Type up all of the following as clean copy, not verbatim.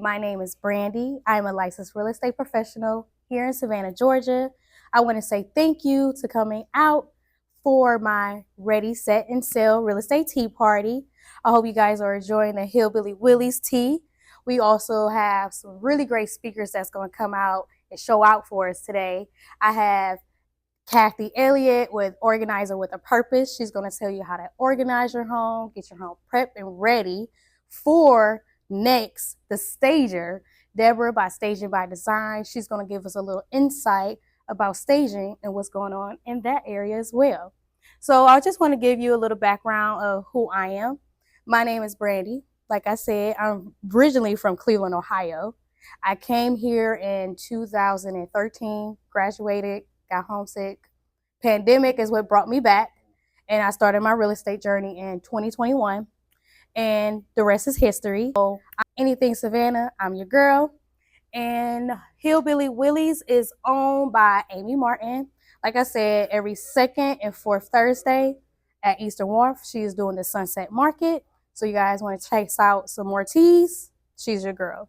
My name is Brandi. I'm a licensed real estate professional here in Savannah, Georgia. I want to say thank you to coming out for my Ready, Set, and Sell real estate tea party. I hope you guys are enjoying the Hillbilly Willie's tea. We also have some really great speakers that's going to come out and show out for us today. I have Kathy Elliott with Organizer with a Purpose. She's going to tell you how to organize your home, get your home prepped and ready for next, the stager, Deborah by Staging by Design. She's going to give us a little insight about staging and what's going on in that area as well. So I just want to give you a little background of who I am. My name is Brandi. Like I said, I'm originally from Cleveland, Ohio. I came here in 2013, graduated, got homesick. Pandemic is what brought me back, and I started my real estate journey in 2021, and the rest is history. So, anything Savannah, I'm your girl. And Hillbilly Willie's is owned by Amy Martin. Like I said, every second and fourth Thursday at Eastern Wharf, she is doing the Sunset Market. So you guys want to check out some more teas, she's your girl.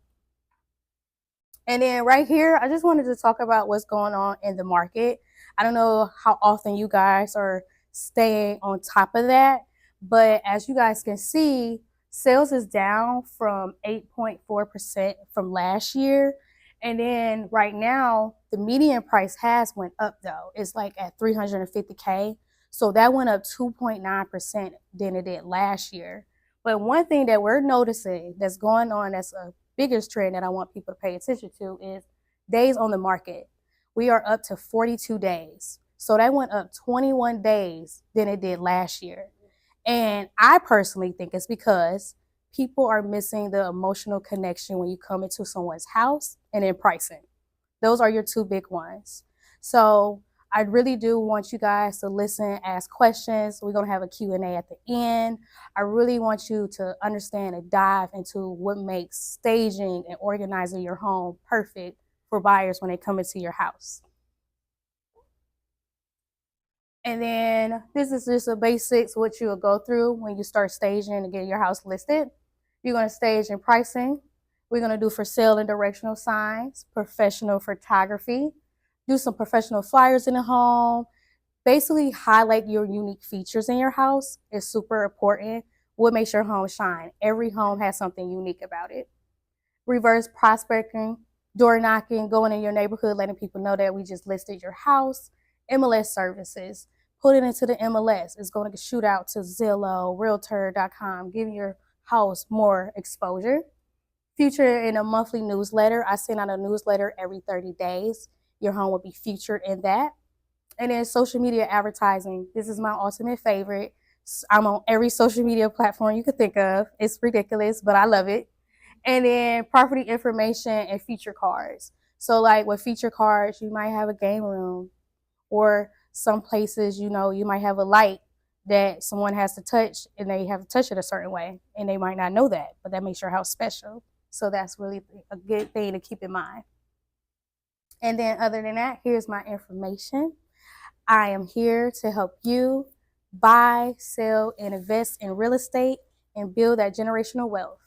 And then right here, I just wanted to talk about what's going on in the market. I don't know how often you guys are staying on top of that, but as you guys can see, sales is down from 8.4% from last year. And then right now, the median price has went up though. It's like at 350K. So that went up 2.9% than it did last year. But one thing that we're noticing that's going on that's a biggest trend that I want people to pay attention to is days on the market. We are up to 42 days. So that went up 21 days than it did last year. And I personally think it's because people are missing the emotional connection when you come into someone's house and then pricing. Those are your two big ones. So I really do want you guys to listen, ask questions. We're going to have a Q&A at the end. I really want you to understand and dive into what makes staging and organizing your home perfect for buyers when they come into your house. And then this is just the basics, what you'll go through when you start staging and getting your house listed. You're going to stage in pricing. We're going to do for sale and directional signs, professional photography, do some professional flyers in the home, basically highlight your unique features in your house is super important. What makes your home shine? Every home has something unique about it. Reverse prospecting, door knocking, going in your neighborhood, letting people know that we just listed your house. MLS services, put it into the MLS. It's going to shoot out to Zillow, Realtor.com, give your house more exposure. Feature in a monthly newsletter. I send out a newsletter every 30 days. Your home will be featured in that. And then social media advertising. This is my ultimate favorite. I'm on every social media platform you could think of. It's ridiculous, but I love it. And then property information and feature cards. So like with feature cards, you might have a game room, or some places, you know, you might have a light that someone has to touch and they have to touch it a certain way. And they might not know that, but that makes your house special. So that's really a good thing to keep in mind. And then other than that, here's my information. I am here to help you buy, sell, and invest in real estate and build that generational wealth.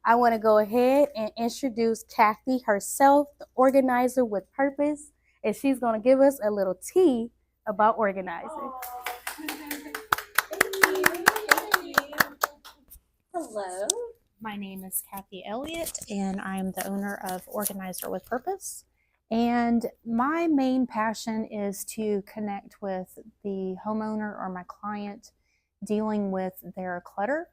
I want to go ahead and introduce Kathy herself, the organizer with purpose, and she's going to give us a little tea about organizing. Hello, my name is Kathy Elliott, and I'm the owner of Organizer with Purpose. And my main passion is to connect with the homeowner or my client dealing with their clutter.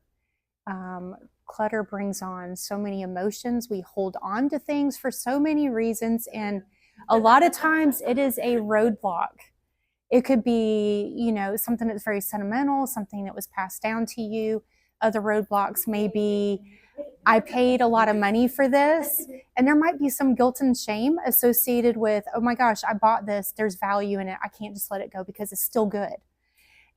Clutter brings on so many emotions. We hold on to things for so many reasons, and a lot of times it is a roadblock. It could be, you know, something that's very sentimental, something that was passed down to you. Other roadblocks may be, I paid a lot of money for this, and there might be some guilt and shame associated with, oh my gosh, I bought this, there's value in it, I can't just let it go because it's still good.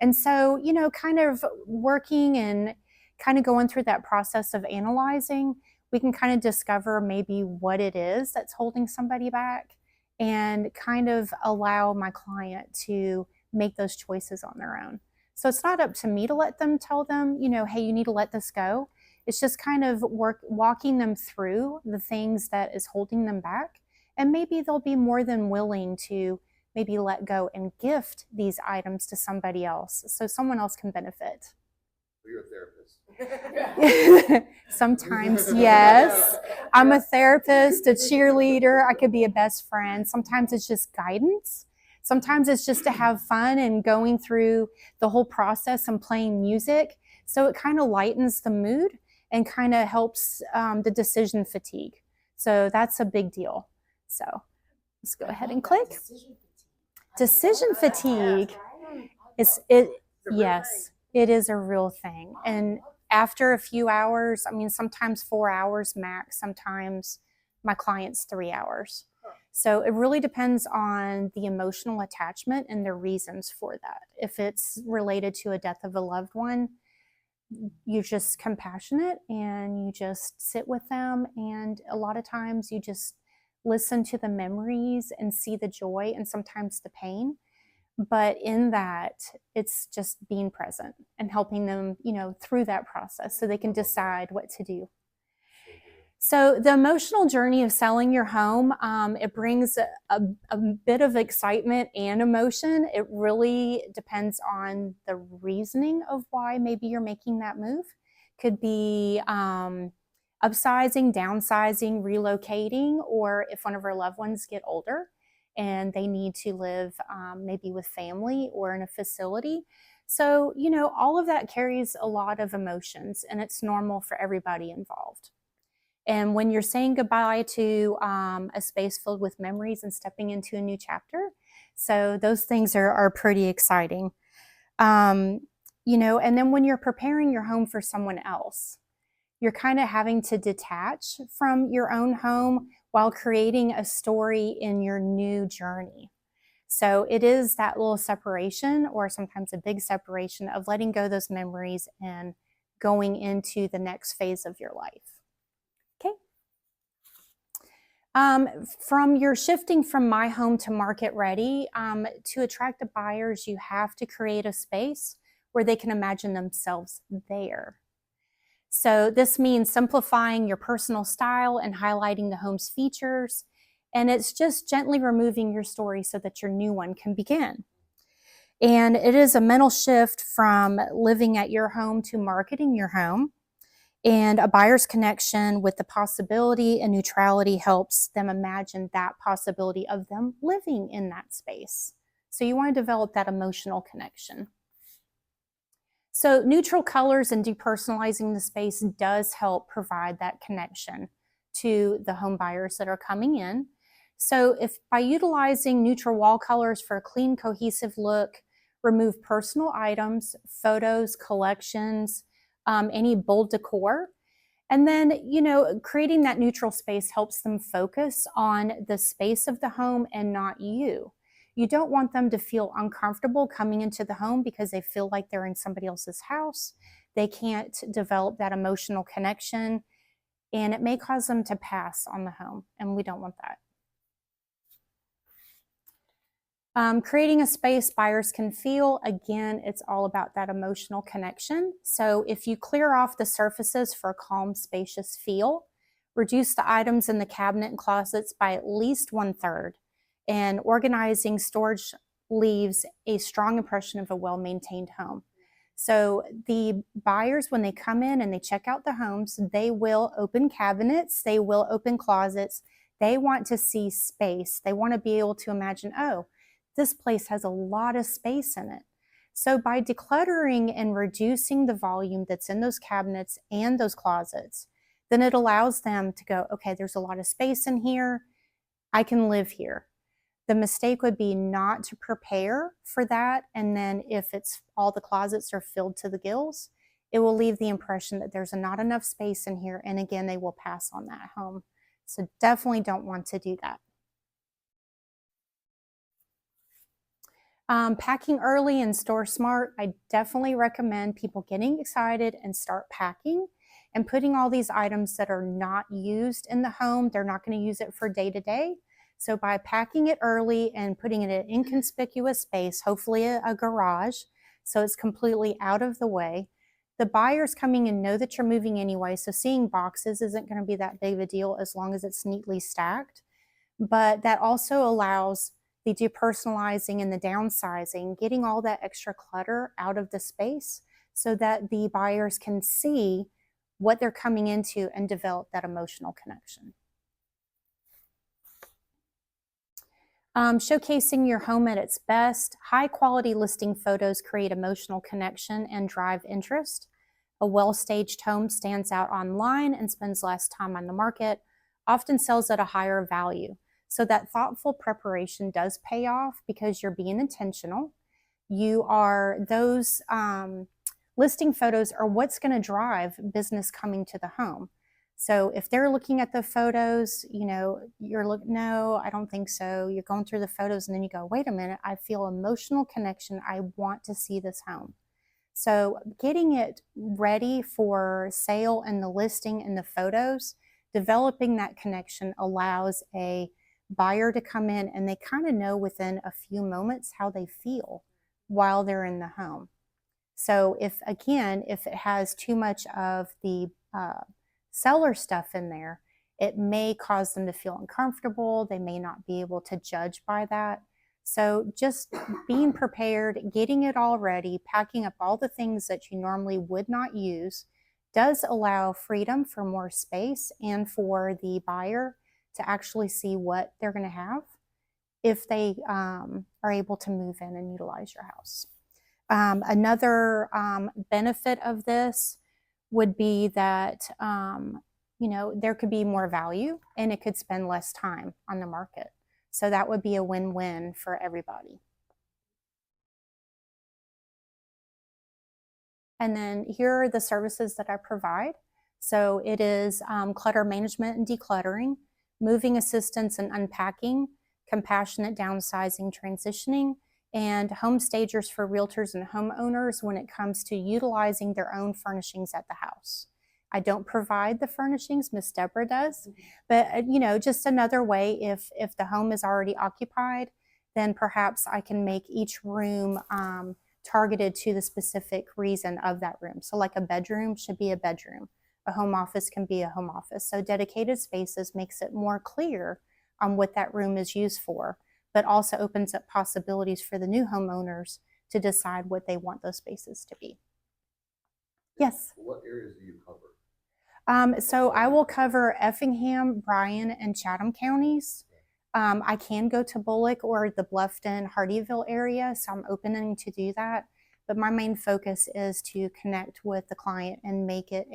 And so, you know, kind of working and kind of going through that process of analyzing, we can kind of discover maybe what it is that's holding somebody back and kind of allow my client to make those choices on their own. So it's not up to me to let them tell them, you know, hey, you need to let this go. It's just kind of walking them through the things that is holding them back. And maybe they'll be more than willing to maybe let go and gift these items to somebody else so someone else can benefit. You're a therapist. Sometimes, yes. I'm a therapist, a cheerleader. I could be a best friend. Sometimes it's just guidance. Sometimes it's just to have fun and going through the whole process and playing music. So it kind of lightens the mood and kind of helps the decision fatigue. So that's a big deal. So let's go ahead and click. Decision fatigue is it. Yes, it is a real thing. And after a few hours, I mean, sometimes 4 hours max, sometimes my clients 3 hours. So it really depends on the emotional attachment and the reasons for that. If it's related to a death of a loved one, you're just compassionate and you just sit with them. And a lot of times you just listen to the memories and see the joy and sometimes the pain. But in that, it's just being present and helping them, through that process so they can decide what to do. So the emotional journey of selling your home, it brings a bit of excitement and emotion. It really depends on the reasoning of why maybe you're making that move. Could be upsizing, downsizing, relocating, or if one of our loved ones get older and they need to live maybe with family or in a facility. So, all of that carries a lot of emotions, and it's normal for everybody involved. And when you're saying goodbye to a space filled with memories and stepping into a new chapter, so those things are pretty exciting. And then when you're preparing your home for someone else, you're kind of having to detach from your own home while creating a story in your new journey. So it is that little separation, or sometimes a big separation, of letting go those memories and going into the next phase of your life. Okay. From your shifting from my home to market ready, to attract the buyers, you have to create a space where they can imagine themselves there. So this means simplifying your personal style and highlighting the home's features. And it's just gently removing your story so that your new one can begin. And it is a mental shift from living at your home to marketing your home. And a buyer's connection with the possibility and neutrality helps them imagine that possibility of them living in that space. So you want to develop that emotional connection. So neutral colors and depersonalizing the space does help provide that connection to the home buyers that are coming in. So if by utilizing neutral wall colors for a clean, cohesive look, remove personal items, photos, collections, any bold decor, and then, creating that neutral space helps them focus on the space of the home and not you. You don't want them to feel uncomfortable coming into the home because they feel like they're in somebody else's house. They can't develop that emotional connection, and it may cause them to pass on the home, and we don't want that. Creating a space buyers can feel, again, it's all about that emotional connection. So if you clear off the surfaces for a calm, spacious feel, reduce the items in the cabinet and closets by at least 1/3, and organizing storage leaves a strong impression of a well-maintained home. So the buyers, when they come in and they check out the homes, they will open cabinets, they will open closets. They want to see space. They want to be able to imagine, oh, this place has a lot of space in it. So by decluttering and reducing the volume that's in those cabinets and those closets, then it allows them to go, okay, there's a lot of space in here. I can live here. The mistake would be not to prepare for that. And then if it's all the closets are filled to the gills, it will leave the impression that there's not enough space in here. And again, they will pass on that home. So definitely don't want to do that. Packing early and store smart. I definitely recommend people getting excited and start packing and putting all these items that are not used in the home. They're not going to use it for day to day. So by packing it early and putting it in an inconspicuous space, hopefully a garage, so it's completely out of the way, the buyers coming in know that you're moving anyway, so seeing boxes isn't going to be that big of a deal as long as it's neatly stacked. But that also allows the depersonalizing and the downsizing, getting all that extra clutter out of the space so that the buyers can see what they're coming into and develop that emotional connection. Showcasing your home at its best, high quality listing photos create emotional connection and drive interest. A well-staged home stands out online and spends less time on the market, often sells at a higher value. So that thoughtful preparation does pay off because you're being intentional. Those listing photos are what's going to drive business coming to the home. So if they're looking at the photos, you're looking, no, I don't think so. You're going through the photos and then you go, wait a minute, I feel emotional connection. I want to see this home. So getting it ready for sale and the listing and the photos, developing that connection allows a buyer to come in and they kind of know within a few moments how they feel while they're in the home. So if it has too much of the seller stuff in there, it may cause them to feel uncomfortable. They may not be able to judge by that. So just being prepared, getting it all ready, packing up all the things that you normally would not use does allow freedom for more space and for the buyer to actually see what they're going to have if they are able to move in and utilize your house. Another benefit of this would be that there could be more value and it could spend less time on the market. So that would be a win-win for everybody. And then here are the services that I provide. So it is clutter management and decluttering, moving assistance and unpacking, compassionate downsizing, transitioning, and home stagers for realtors and homeowners when it comes to utilizing their own furnishings at the house. I don't provide the furnishings, Miss Deborah does, but just another way, if the home is already occupied, then perhaps I can make each room targeted to the specific reason of that room. So like a bedroom should be a bedroom. A home office can be a home office. So dedicated spaces makes it more clear on what that room is used for, but also opens up possibilities for the new homeowners to decide what they want those spaces to be. Yes? What areas do you cover? So I will cover Effingham, Bryan, and Chatham counties. I can go to Bullock or the Bluffton, Hardyville area, so I'm opening to do that. But my main focus is to connect with the client and make it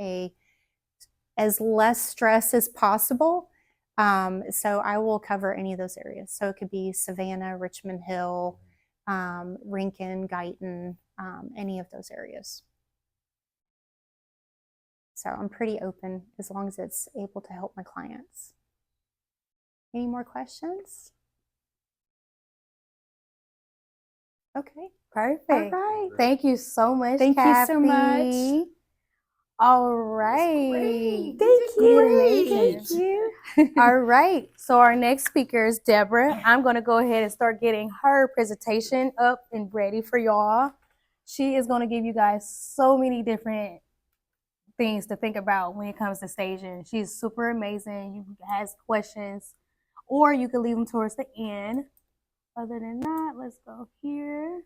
as less stress as possible. So I will cover any of those areas. So it could be Savannah, Richmond Hill, Rincon, Guyton, any of those areas. So I'm pretty open as long as it's able to help my clients. Any more questions? Okay. Perfect. All right. Thank you so much, Thank Kathy. you so much. All right. Thank you. Thank you. All right. So our next speaker is Deborah. I'm going to go ahead and start getting her presentation up and ready for y'all. She is going to give you guys so many different things to think about when it comes to staging. She's super amazing. You can ask questions or you can leave them towards the end. Other than that, let's go here.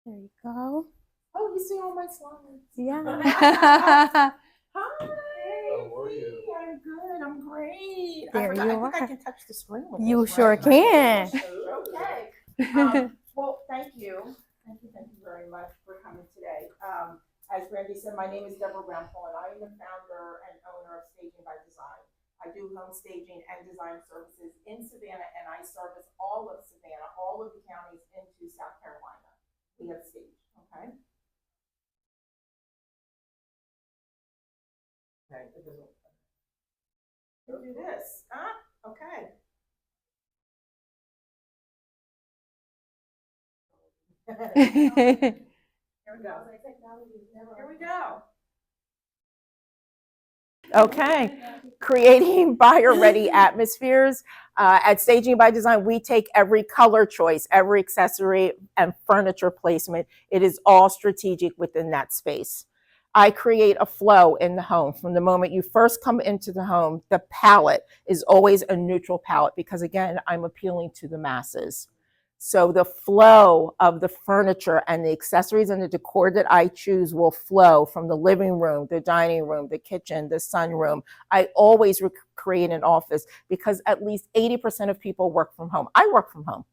There you go. Oh, you see all my slides? Yeah. Hi. How are you? I'm good. I'm great. There I you think I are. can touch the screen with You this, sure right? can. Okay. Well, thank you. Thank you very much for coming today. As Brandi said, my name is Deborah Brownfall, and I am the founder and owner of Staging by Design. I do home staging and design services in Savannah, and I service all of Savannah, all of the counties into South Carolina. We have staged, okay? Okay, it doesn't. We'll do this. Okay. Here we go. Here we go. Okay, creating buyer-ready atmospheres. At Staging by Design, we take every color choice, every accessory and furniture placement. It is all strategic within that space. I create a flow in the home. From the moment you first come into the home, the palette is always a neutral palette because, again, I'm appealing to the masses. So the flow of the furniture and the accessories and the decor that I choose will flow from the living room, the dining room, the kitchen, the sunroom. I always create an office because at least 80% of people work from home. I work from home.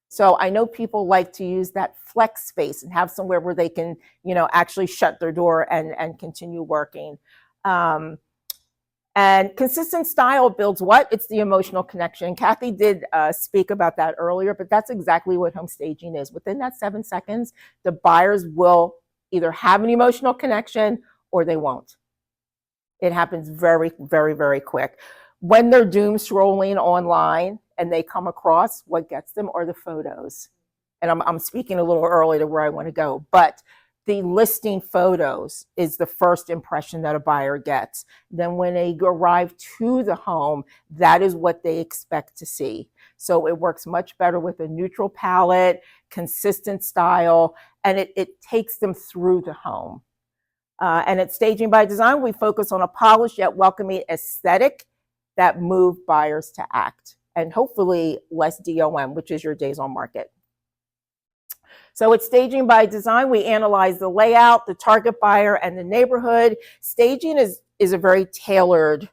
So I know people like to use that flex space and have somewhere where they can, actually shut their door and continue working. And consistent style builds what? It's the emotional connection. Kathy did speak about that earlier, but that's exactly what home staging is. Within that 7 seconds, the buyers will either have an emotional connection or they won't. It happens very, very, very quick. When they're doom scrolling online and they come across, what gets them are the photos. And I'm speaking a little early to where I want to go, but the listing photos is the first impression that a buyer gets. Then when they arrive to the home, that is what they expect to see. So it works much better with a neutral palette, consistent style, and it takes them through the home. And at Staging by Design, we focus on a polished yet welcoming aesthetic that move buyers to act, and hopefully less DOM, which is your days on market. So at Staging by Design, we analyze the layout, the target buyer, and the neighborhood. Staging is a very tailored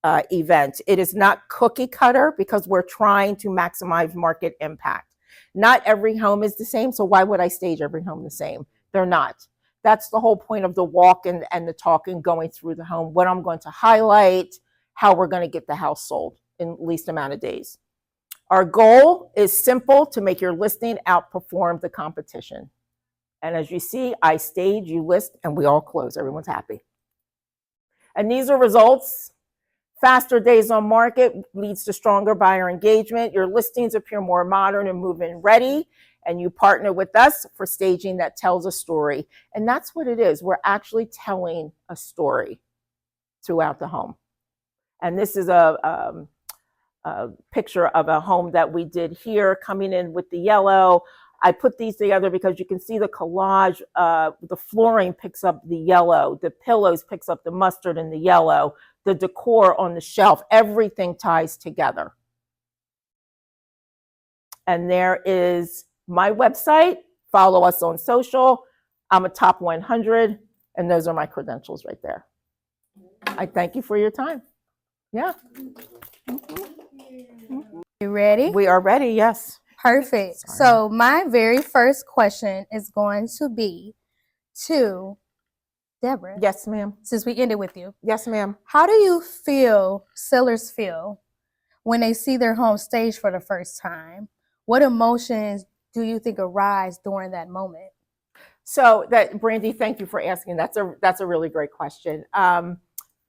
event. It is not cookie cutter because we're trying to maximize market impact. Not every home is the same, so why would I stage every home the same? They're not. That's the whole point of the walk and the talk and going through the home, what I'm going to highlight, how we're going to get the house sold in least amount of days. Our goal is simple: to make your listing outperform the competition. And as you see, I stage, you list, and we all close. Everyone's happy. And these are results. Faster days on market leads to stronger buyer engagement. Your listings appear more modern and move-in ready. And you partner with us for staging that tells a story. And that's what it is. We're actually telling a story throughout the home. And this is a picture of a home that we did here, coming in with the yellow. I put these together because you can see the collage. The flooring picks up the yellow. The pillows picks up the mustard and the yellow. The decor on the shelf, everything ties together. And there is my website. Follow us on social. I'm a top 100, and those are my credentials right there. I thank you for your time. Yeah. You ready? We are ready, yes. Perfect. Sorry. So my very first question is going to be to Deborah. Yes, ma'am. Since we ended with you. Yes, ma'am. How do you feel sellers feel when they see their home staged for the first time? What emotions do you think arise during that moment? So that, Brandi, thank you for asking. That's a really great question.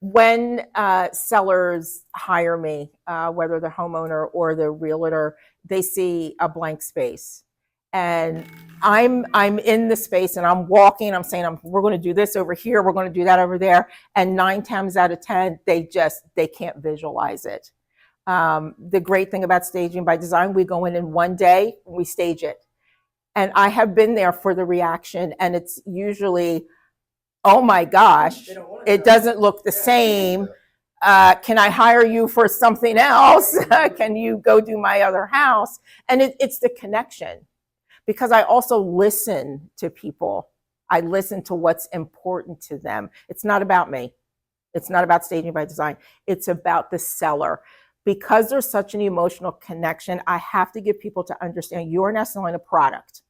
When sellers hire me, whether the homeowner or the realtor, they see a blank space. And I'm in the space and I'm walking, I'm saying, we're going to do this over here, we're going to do that over there. And 9 times out of 10, they can't visualize it. The great thing about Staging by Design, we go in one day, we stage it. And I have been there for the reaction, and it's usually, oh my gosh, it doesn't look the same. Can I hire you for something else? Can you go do my other house? And it's the connection. Because I also listen to people. I listen to what's important to them. It's not about me. It's not about Staging by Design. It's about the seller. Because there's such an emotional connection, I have to get people to understand you're not selling a product.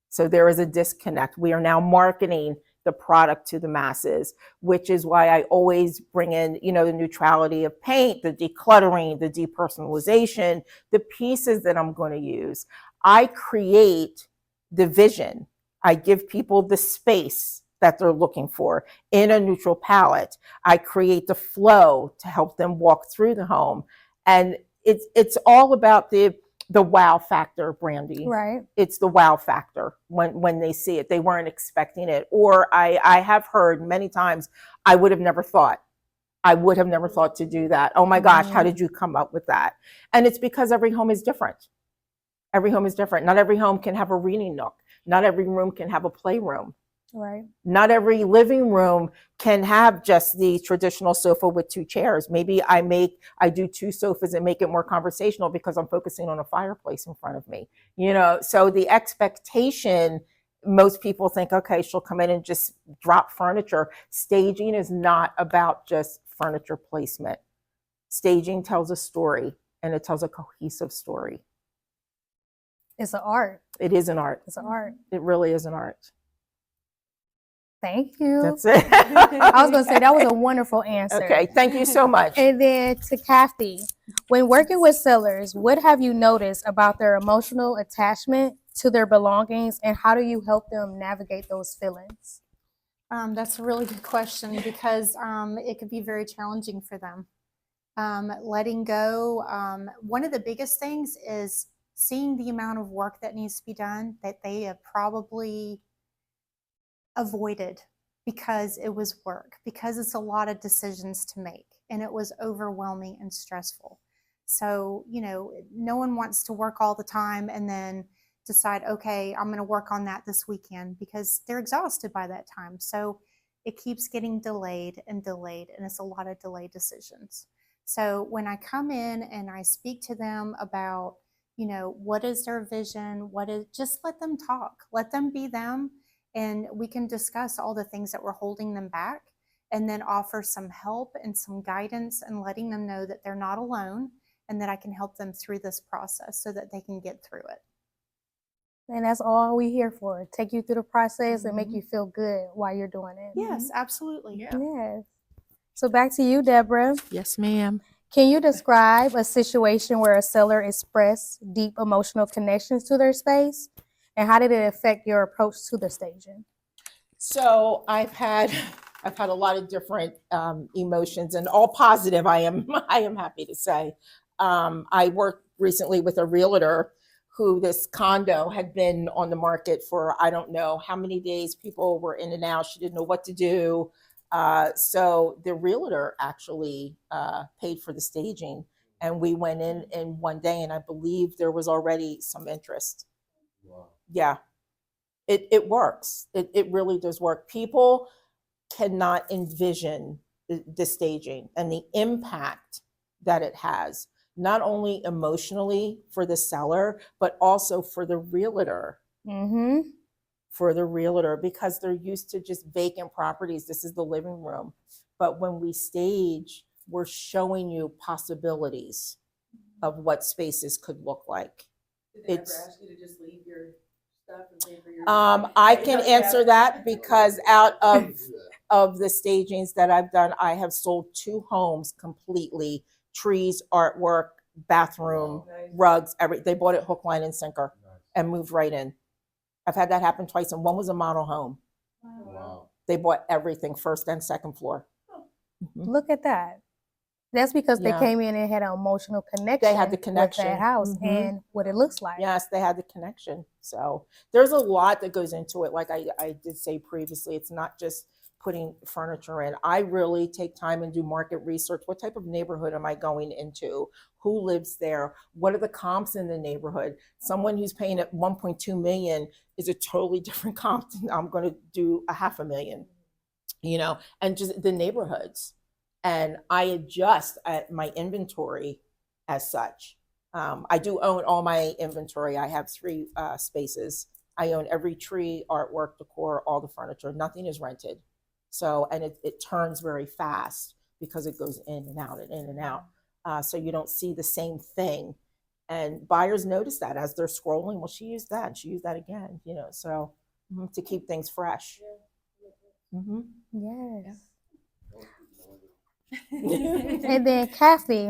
So there is a disconnect. We are now marketing the product to the masses, which is why I always bring in, the neutrality of paint, the decluttering, the depersonalization, the pieces that I'm going to use. I create the vision. I give people the space that they're looking for in a neutral palette. I create the flow to help them walk through the home. And it's all about the wow factor, Brandi. Right. It's the wow factor when they see it. They weren't expecting it. Or I have heard many times, I would have never thought. I would have never thought to do that. Oh my gosh, how did you come up with that? And it's because every home is different. Every home is different. Not every home can have a reading nook. Not every room can have a playroom. Right. Not every living room can have just the traditional sofa with 2 chairs. Maybe I do 2 sofas and make it more conversational because I'm focusing on a fireplace in front of me. So the expectation, most people think, okay, she'll come in and just drop furniture. Staging is not about just furniture placement. Staging tells a story, and it tells a cohesive story. It's an art. It is an art. It's an art. It really is an art. Thank you. That's it. I was going to say that was a wonderful answer. Okay, thank you so much. And then to Kathy, when working with sellers, what have you noticed about their emotional attachment to their belongings, and how do you help them navigate those feelings? That's a really good question because it could be very challenging for them. Letting go. One of the biggest things is seeing the amount of work that needs to be done that they have probably avoided because it was work, because it's a lot of decisions to make and it was overwhelming and stressful. So, no one wants to work all the time and then decide, okay, I'm going to work on that this weekend, because they're exhausted by that time. So it keeps getting delayed and delayed, and it's a lot of delayed decisions. So when I come in and I speak to them about, what is their vision, just let them talk, let them be them, and we can discuss all the things that were holding them back, and then offer some help and some guidance and letting them know that they're not alone and that I can help them through this process so that they can get through it. And that's all we're here for. Take you through the process and make you feel good while you're doing it. Yes, absolutely. Yes. So back to you, Deborah. Yes, ma'am. Can you describe a situation where a seller expressed deep emotional connections to their space, and how did it affect your approach to the staging? So I've had a lot of different emotions, and all positive. I am happy to say. I worked recently with a realtor who this condo had been on the market for I don't know how many days. People were in and out. She didn't know what to do. So the realtor actually paid for the staging, and we went in one day, and I believe there was already some interest. Wow. Yeah, it works. It really does work. People cannot envision the staging and the impact that it has, not only emotionally for the seller, but also for the realtor. Mm-hmm. For the realtor, because they're used to just vacant properties. This is the living room. But when we stage, we're showing you possibilities of what spaces could look like. Did they ever ask you to just leave your stuff and pay for your I can answer that because out of the stagings that I've done, I have sold 2 homes completely. Trees, artwork, bathroom, rugs, they bought it hook, line, and sinker and moved right in. I've had that happen twice, and one was a model home. Wow. They bought everything, first and second floor. Look at that. That's because they came in and had an emotional connection. They had the connection with that house and what it looks like. Yes, they had the connection. So there's a lot that goes into it. Like I did say previously, it's not just putting furniture in. I really take time and do market research. What type of neighborhood am I going into? Who lives there? What are the comps in the neighborhood? Someone who's paying at 1.2 million is a totally different comp than I'm going to do a $500,000, and just the neighborhoods. And I adjust my inventory as such. I do own all my inventory. I have 3 spaces. I own every tree, artwork, decor, all the furniture. Nothing is rented. So, and it turns very fast because it goes in and out and in and out. So you don't see the same thing. And buyers notice that as they're scrolling. Well, she used that and she used that again, so to keep things fresh. Mm-hmm. Yes. And then Kathy,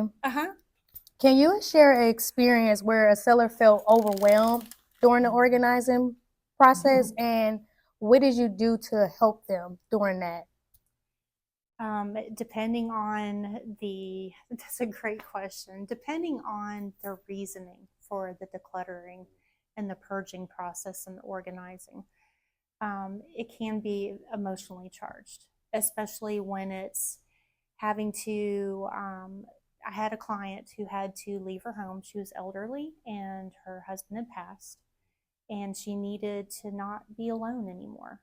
can you share an experience where a seller felt overwhelmed during the organizing process, and what did you do to help them during that? Depending on that's a great question. Depending on the reasoning for the decluttering and the purging process and the organizing, it can be emotionally charged, especially when it's having to, I had a client who had to leave her home. She was elderly and her husband had passed, and she needed to not be alone anymore.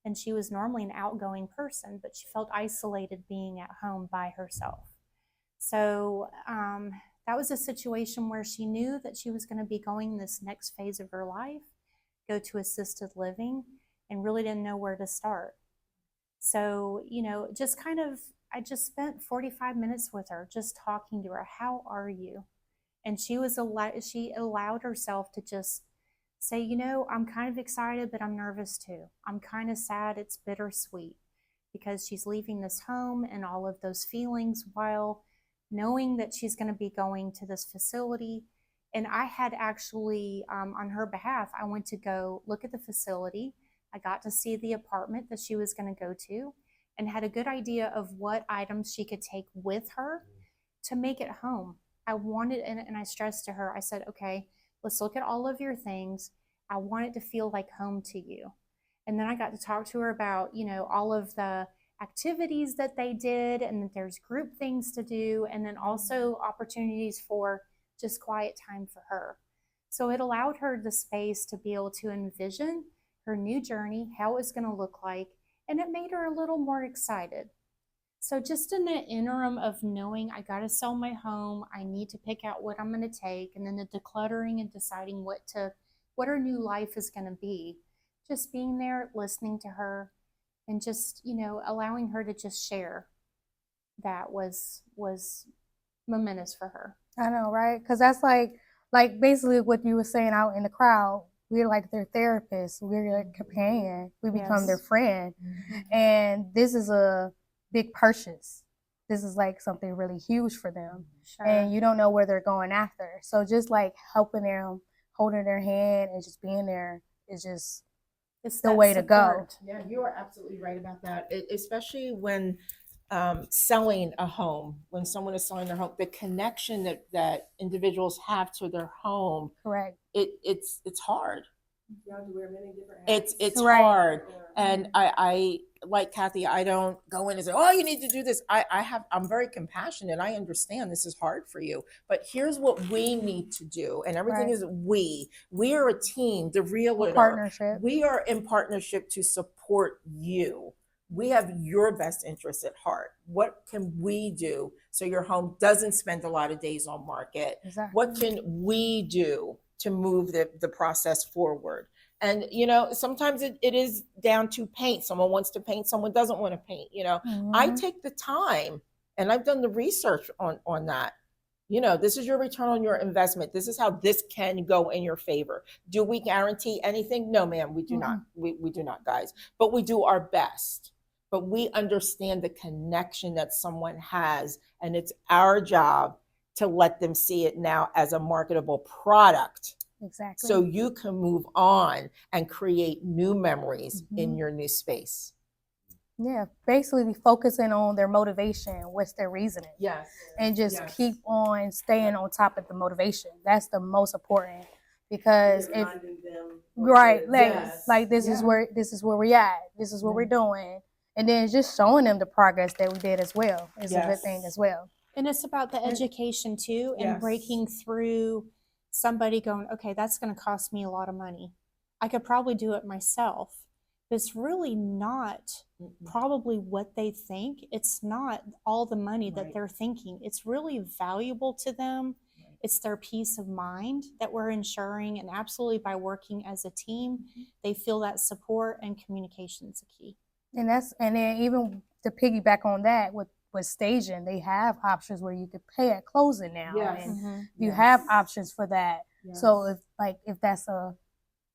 And she was normally an outgoing person, but she felt isolated being at home by herself. So that was a situation where she knew that she was going to be going this next phase of her life, go to assisted living, and really didn't know where to start. So, you know, just kind of, I just spent 45 minutes with her, just talking to her. How are you? And she allowed herself to just say, you know, I'm kind of excited, but I'm nervous too. I'm kind of sad. It's bittersweet because she's leaving this home and all of those feelings while knowing that she's going to be going to this facility. And I had actually, on her behalf, I went to go look at the facility. I got to see the apartment that she was going to go to and had a good idea of what items she could take with her to make it home. I wanted, and I stressed to her, I said, okay, let's look at all of your things. I want it to feel like home to you. And then I got to talk to her about, you know, all of the activities that they did and that there's group things to do, and then also opportunities for just quiet time for her. So it allowed her the space to be able to envision her new journey, how it was going to look like, and it made her a little more excited. So just in the interim of knowing I got to sell my home, I need to pick out what I'm going to take, and then the decluttering and deciding what her new life is going to be, just being there, listening to her, and just, you know, allowing her to just share, that was momentous for her. I know, right? Because that's like basically what you were saying out in the crowd. We're like their therapist. We're their companion. We become their friend. And this is a big purchase. This is like something really huge for them. Sure. And you don't know where they're going after. So just like helping them, holding their hand and just being there is just It's the way to go. Yeah, you are absolutely right about that. Especially when selling a home, when someone is selling their home, the connection that individuals have to their home, Correct. It's hard. You have to wear many different hats. It's Right. hard. And I like Kathy, I don't go in and say, oh, you need to do this. I'm very compassionate. I understand this is hard for you, but here's what we need to do. And everything Right. is we are a team, the Realtor. Partnership. We are in partnership to support you. We have your best interest at heart. What can we do so your home doesn't spend a lot of days on market? Exactly. What can we do to move the process forward? And, you know, sometimes it is down to paint. Someone wants to paint, someone doesn't want to paint. You know, I take the time and I've done the research on that. You know, this is your return on your investment. This is how this can go in your favor. Do we guarantee anything? No, ma'am, we do not. We do not, guys. But we do our best. But we understand the connection that someone has, and it's our job to let them see it now as a marketable product. Exactly. So you can move on and create new memories in your new space. Yeah, basically focusing on their motivation, what's their reasoning. Yes. And just keep on staying on top of the motivation. That's the most important, because if Reminding them. right, Yes. like this is where we at. This is what we're doing. And then just showing them the progress that we did as well is a good thing as well. And it's about the education too, and breaking through somebody going, okay, that's going to cost me a lot of money. I could probably do it myself. But it's really not probably what they think. It's not all the money that they're thinking. It's really valuable to them. It's their peace of mind that we're ensuring. And absolutely by working as a team, they feel that support, and communication is a key. And then even to piggyback on that with staging, they have options where you could pay at closing now. Yes. And you have options for that. Yes. So if that's a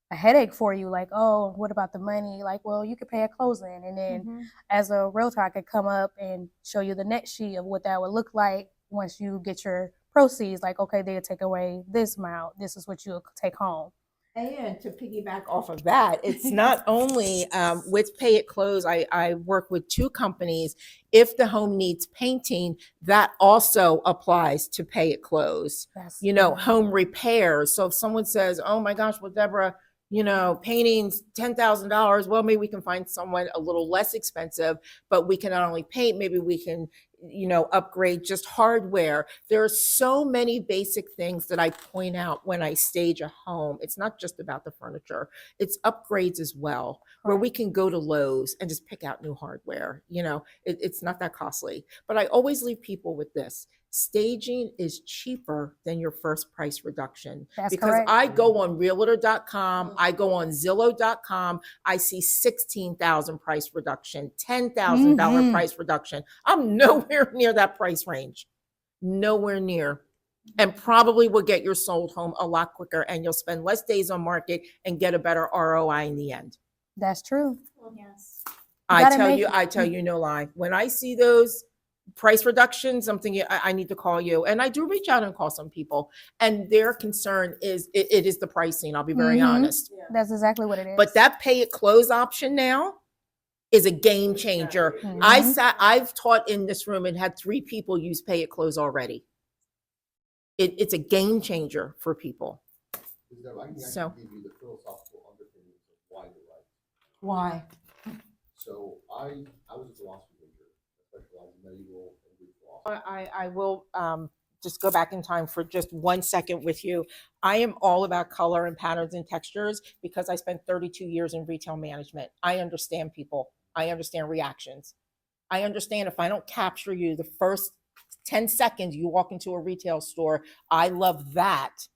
headache for you, like, oh, what about the money? Like, well, you could pay at closing. And then as a realtor, I could come up and show you the net sheet of what that would look like once you get your proceeds. Like, okay, they'll take away this amount. This is what you'll take home. And to piggyback off of that, it's not only with Pay at Close. I work with two companies. If the home needs painting, that also applies to Pay at Close. Yes. You know, home repairs. So if someone says, oh my gosh, well, Deborah, you know, painting's $10,000. Well, maybe we can find someone a little less expensive, but we can not only paint, maybe we can upgrade just hardware. There are so many basic things that I point out when I stage a home. It's not just about the furniture, it's upgrades as well, where we can go to Lowe's and just pick out new hardware. It's not that costly. But I always leave people with this. Staging is cheaper than your first price reduction. That's because correct. I go on Realtor.com, I go on Zillow.com, I see 16,000 price reduction, $10,000 price reduction. I'm nowhere near that price range, nowhere near, and probably will get your sold home a lot quicker, and you'll spend less days on market and get a better ROI in the end. That's true. Yes. I tell you no lie. When I see those price reductions, I'm thinking I need to call you. And I do reach out and call some people, and their concern is it is the pricing. I'll be very honest. Yeah. That's exactly what it is. But that pay it close option now is a game changer. I've taught in this room and had 3 people use pay it close already. It's a game changer for people. I can So- give you the philosophical underpinnings of why you're right. Why? So I was a philosophy major, specialized in medieval and Greek philosophy. I will just go back in time for just 1 second with you. I am all about color and patterns and textures because I spent 32 years in retail management. I understand people. I understand reactions. I understand if I don't capture you the first 10 seconds you walk into a retail store, I love that.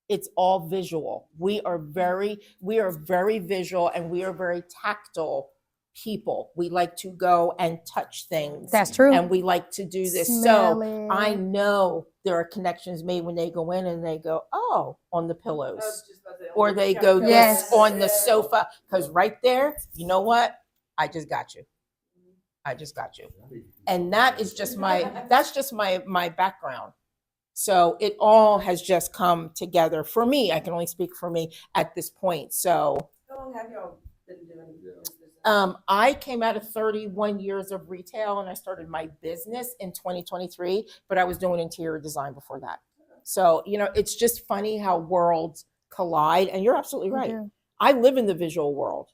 It's all visual. We are very visual, and we are very tactile people. We like to go and touch things. That's true. And we like to do this. Smell So it. I know there are connections made when they go in and they go, oh, on the I was pillows. just about to say, Or they go this Yes. on the sofa. Because right there, you know what? I just got you. I just got you. And that is just my background. So it all has just come together for me. I can only speak for me at this point. So How long have y'all been doing business? I came out of 31 years of retail, and I started my business in 2023, but I was doing interior design before that. So, it's just funny how worlds collide, and you're absolutely right. do. I live in the visual world.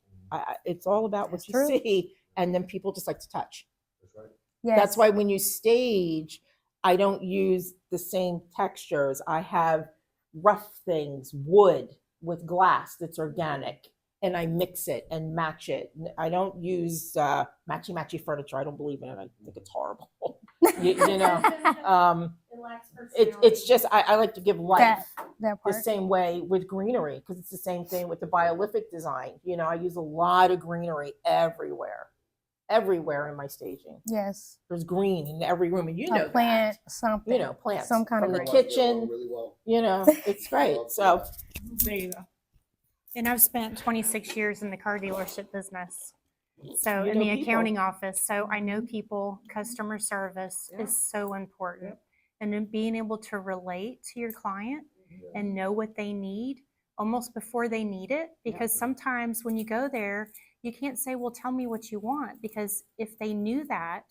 It's all about what That's you true. see, and then people just like to touch. That's right. Yes. That's why when you stage, I don't use the same textures. I have rough things, wood with glass that's organic, and I mix it and match it. I don't use matchy furniture. I don't believe in it. I think it's horrible. It lacks personality. It's just I like to give life that the part. same way with greenery, because it's the same thing with the biolithic design. I use a lot of greenery everywhere in my staging. Yes. There's green in every room, and A plant, something. Plants Some kind from of the green. kitchen. Really well. It's great. So there you go. And I've spent 26 years in the car dealership business. So You in know the people. accounting office. So I know people, customer service Yeah. is so important. And then being able to relate to your client Yeah. and know what they need almost before they need it. Because sometimes when you go there, you can't say, well, tell me what you want. Because if they knew that,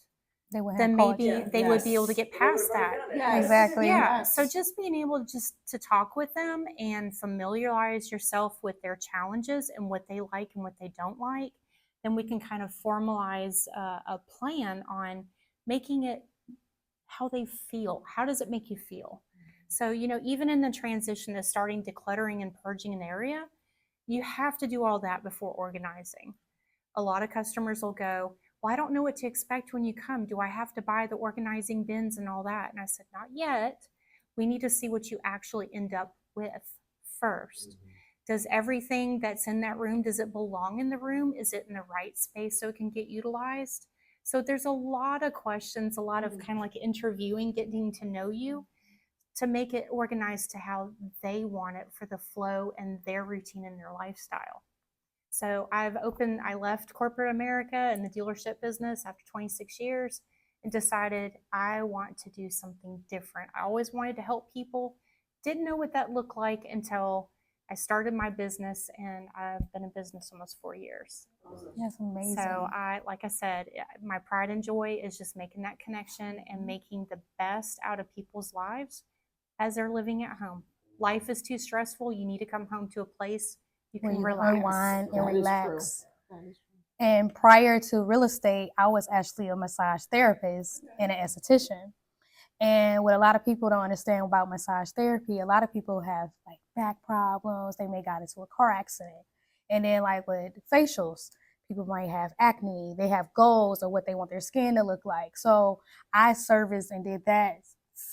They would have then called maybe you. they would be able to get past that. Exactly. Yeah. Yes. So just being able to talk with them and familiarize yourself with their challenges and what they like and what they don't like, then we can kind of formalize a plan on making it how they feel. How does it make you feel? So, even in the transition to starting decluttering and purging an area, you have to do all that before organizing. A lot of customers will go, well, I don't know what to expect when you come. Do I have to buy the organizing bins and all that? And I said, not yet. We need to see what you actually end up with first. Does everything that's in that room, does it belong in the room? Is it in the right space so it can get utilized? So there's a lot of questions, a lot of kind of like interviewing, getting to know you to make it organized to how they want it for the flow and their routine and their lifestyle. So I left corporate America and the dealership business after 26 years and decided I want to do something different. I always wanted to help people. Didn't know what that looked like until I started my business, and I've been in business almost 4 years. That's amazing. So like I said, my pride and joy is just making that connection and making the best out of people's lives as they're living at home. Life is too stressful. You need to come home to a place you Where can you relax. unwind and That is relax. true. That is true. And prior to real estate, I was actually a massage therapist and an esthetician. And what a lot of people don't understand about massage therapy, a lot of people have like back problems. They may got into a car accident. And then like with facials, people might have acne. They have goals of what they want their skin to look like. So I serviced and did that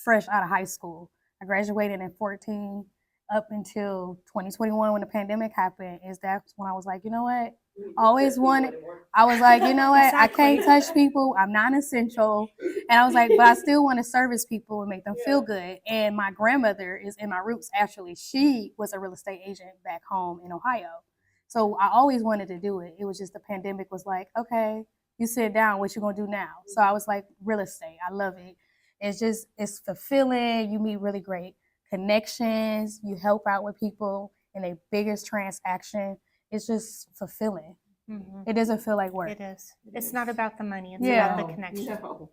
fresh out of high school. I graduated in 14 up until 2021 when the pandemic happened. That's when I was like, you know what? Always wanted. I was like, you know what? I can't touch people. I'm non-essential. And I was like, but I still want to service people and make them feel good. And my grandmother is in my roots, actually. She was a real estate agent back home in Ohio. So I always wanted to do it. It was just the pandemic was like, okay, you sit down, what you gonna do now? So I was like, real estate. I love it. It's fulfilling. You meet really great connections. You help out with people in their biggest transaction. It's just fulfilling. Mhm. It doesn't feel like work. It is. It's not about the money. It's Yeah. about the connection. No.